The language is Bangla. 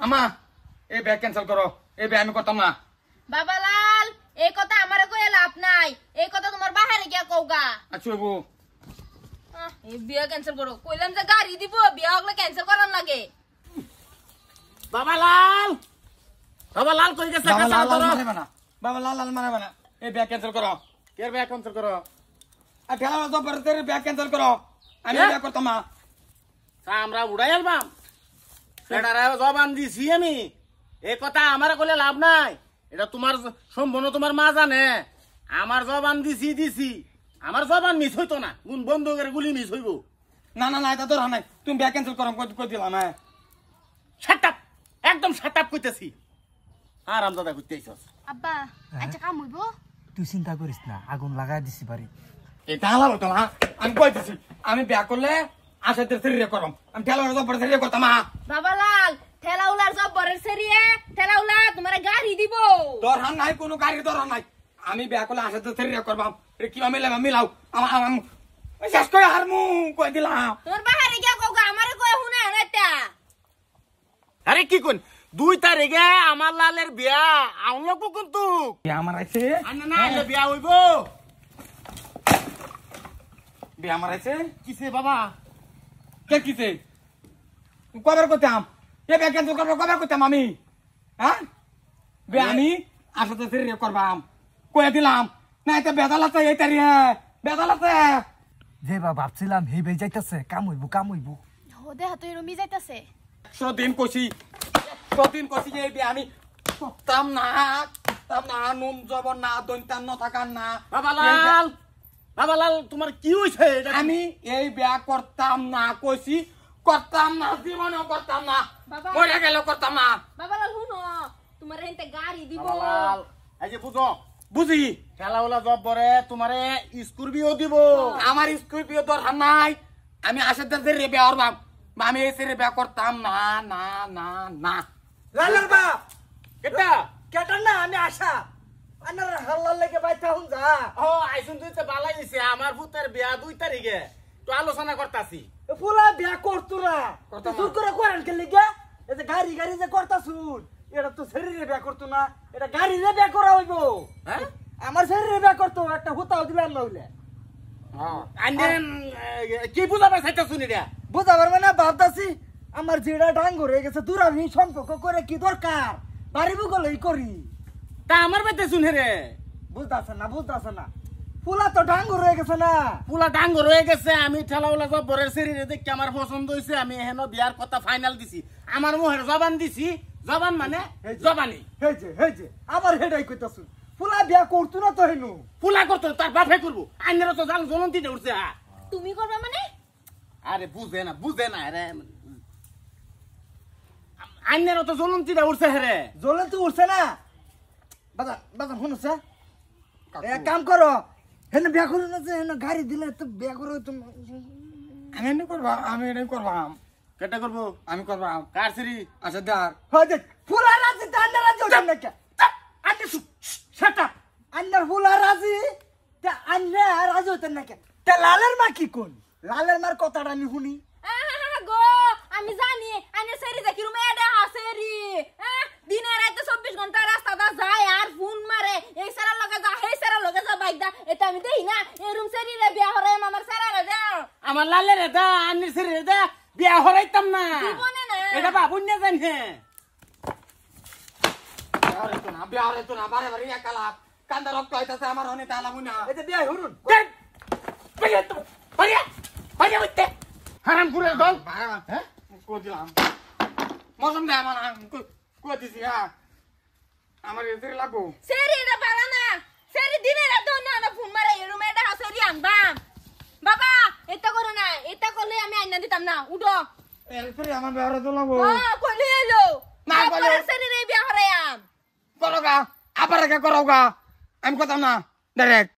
আমা এই বিয়া ক্যান্সেল করো, এই বিয়া আমি করতাম না। বাবালাল এই কথা আমারে কইয়া লাভ নাই, এই কথা তোমার বাহারে গিয়া কওগা। আচ্ছা বাবু এই বিয়া ক্যান্সেল করো, কইলাম যে গাড়ি দিব, বিয়া হলে ক্যান্সেল করার লাগে। বাবালাল বাবালাল কই গেছে? বাবা লাল লাল মারবে না, বাবা লাল লাল মারবে না, এই বিয়া ক্যান্সেল করো। কে বিয়া ক্যান্সেল করো? আর ঠেলা তো পরে বিয়া ক্যান্সেল করো, আমি বিয়া করতাম না। আমরা উড়াই আলবাম সেটারে জবান দিছি আমি, এই কথা আমার কইলে লাভ নাই। এটা তোমার সম্পূর্ণ তোমার মা জানে। আমার জবান দিছি আমার জবান মিস হইতো না, কোন বন্দুকের গুলি মিস হইব। না না না এটা তো নাই, তুমি বিয়া ক্যান্সেল করো কই দিলাম। হ্যাঁ শাটাপ, একদম শাটাপ কইতেছি। আরামদাদা কইতেছস আব্বা আচ্ছা কাম হইব? তুই চিন্তা করিস না, আগুন লাগাই দিছি বাড়ি। এটা হালাল হতো না, আমি কই দিছি আমি বিয়া করলে আশাদের শরীরে করম, আমি ঠেলা তো পরে শরীরে করতাম না। বাবালাল ঠেলাউলার জব্বরের সেরিয়ে ঠেলাউলা তোমারে গাড়ি দিব। দরকার নাই, কোনো গাড়ির দরকার নাই, আমি বিয়া করলে আশাদের শরীরে করবাম। কিবা মিলাম মিলাও, শেষ করে হারমু কই দিলাম। তোমার বাহারে গিয়া কওগা, আমারে কই শুনে না এটা। আরে কি কোন 2 তারিখে আমার লালের বিয়া আউনলো কিন্তু বিয়া আমার আছে, না এলে বিয়া হইব। বিয়া আমার আছে কিসে বাবা? কে কিছে কবার করতাম, এ বিয়া ক্যান্সেল করবো কবার করতাম আমি। হ্যাঁ বিয়া আমি আশাদের শরীরে করবাম কয়ে দিলাম না। এটা বেদাল আছে, এই তারি বেদাল আছে। যে বা ভাবছিলাম হে বে যাইতাছে, কাম হইব। ও দেহ তুই রুমি যাইতাছে। 100 দিন কষি যে এই বিয়া আমি করতাম না, নুন জবর না, দৈন্তান ন থাকার না। বাবালাল তোমার কি হইছে? আমি এই বিয়া করতাম না, কইছি করতাম না, জীবনেও করতাম না, বাবা। মরে গেলেও করতাম না। বাবালাল শুনো, তোমার এনতে গাড়ি দিব। বাবালাল এই যে বুঝো, বুঝি খেলাওলা জব পরে তোমারে স্করপিও দিব। আমার স্করপিও দরকার নাই, আমি আশাদের শরীরে বিয়া করবাম, আমি এই শরীরে বিয়া করতাম না না না না। লালার বাপ কেটা কেটার না আমি আশা আনার হাল্লার লেগে বাইতা হুন যা। ও আইসুন তুই তো বালাই দিছে। আমার পুতের বিয়া 2 তারিখে, তো আলোচনা করতাছি। ফুলা বিয়া করতো না, তুই করে করেন কে লিগা? এই যে গাড়ি যে করতাছুন, এটা তো শরীরে বিয়া করতো না, এটা গাড়িরে বিয়া করা হইব। হ্যাঁ আমার শরীরে বিয়া করতো, একটা হুতাও দিলাম না হইলে। আইনেন কি বুঝাবার চাইতা শুনি রে? বুঝাবার মানে ভাবতাছি আমার যেটা ডাঙ্গর হয়ে গেছে, দূরাভি সম্পর্ক করে কি দরকার, বাড়ি বুগলেই করি। তা আমার বাইতে শুনে রে, বুঝতাছে না ফুলা তো ডাঙ্গর হয়ে গেছে না। পুলা ডাঙ্গর হয়ে গেছে। আমি ঠেলাওলা জব বরের শরীরে দেখে আমার পছন্দ হয়েছে, আমি হেন বিয়ার কথা ফাইনাল দিছি। আমার মুহের জবান দিছি, জবান মানে জবানি। হেজে আবার হেডাই কইতাছুন, ফুলা বিয়া করতো না তো হেনু। পুলা করতো তার বাপে করবো, আইনের তো জাল জ্বলন্তি উঠছে। তুমি করবা মানে? আরে বুঝে না রে, আইনের তো জ্বলন্তিটা উঠছে রে। জ্বলে তো উঠছে না। বাজান শুনছে, এক কাম করো, হেন বিয়া করো না, যে হেন গাড়ি দিলে তো বিয়া করো তুমি। আমি এনে করবাম কেটা করবো? আমি করবাম কার সিরি? আশাদার। হজে ফুলা রাজি তা আন্না রাজি হইতাম নাকি? আন্নে শাটা আন্নার ফুলা রাজি তা আন্না রাজি হইতাম নাকি? তা লালের মা কি কোন? লালের মার কথাটা আমি শুনি। গো আমি জানি আইনে সেরি দেখি রুমে এডা হাসেরি। দিনে রাতে 24 ঘন্টা রাস্তাটা যায় আর ফোন মারে, এই সারা লগে যা এই সারা লগে যা বাইক দা। এটা আমি দেই না, এই রুম সেরি রে বিয়া হরে আমার সারা রে দাও। আমার লালের দা আন্নের সিরি দা বিয়া হরাইতাম না। জীবনে না। এটা বাবুন না জানে। বিয়া হরে তো না, বারে বারে একালা কান্দা রক্ত হইতাছে আমার, হনে তালা মুনা। এই যে বিয়া হরুন হারাম করে দল। হ্যাঁ কই দিলাম মৌসুম দেয় আমার, কই দিছি। হ্যাঁ আমার এদের লাগবো সেরি এটা পালা না, সেরি দিনে রাতে না ফোন মারে, এই রুমে এডা হাসেরি আনবাম। বাবা এটা করো না, এটা করলে আমি আইনা দিতাম না। উঠো এর আমার বিয়া হরে তো লাগবো। কইলে এলো না, কইলে। সেরি রে বিয়া হরে আম করো গা, আবার করো গা, আমি করতাম না ডাইরেক্ট।